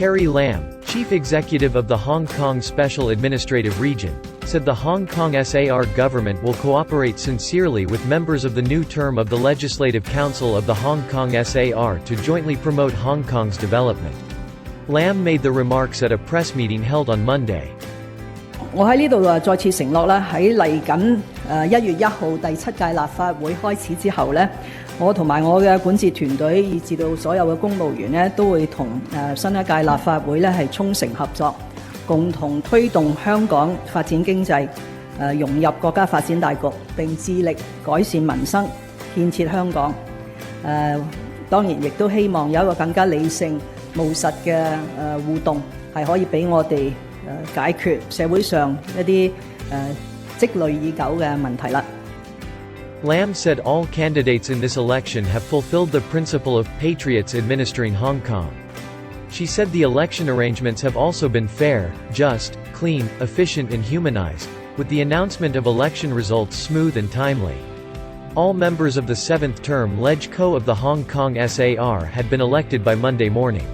Carrie Lam, chief executive of the Hong Kong Special Administrative Region, said the Hong Kong SAR government will cooperate sincerely with members of the new term of the Legislative Council of the Hong Kong SAR to jointly promote Hong Kong's development. Lam made the remarks at a press meeting held on Monday. 我喺呢度再次承諾啦，喺嚟緊1月1號第7屆立法會開始之後呢，我同埋我嘅管治團隊，以至到所有嘅公務員呢，都會同新一屆立法會呢係衷誠合作，共同推動香港發展經濟，融入國家發展大局，並致力改善民生，建設香港。當然亦都希望有一個更加理性、務實嘅互動，係可以俾我哋解決社會上一啲積累已久嘅問題啦。Lam said all candidates in this election have fulfilled the principle of patriots administering Hong Kong. She said the election arrangements have also been fair, just, clean, efficient and humanized, with the announcement of election results smooth and timely. All members of the 7th term LegCo of the Hong Kong SAR had been elected by Monday morning.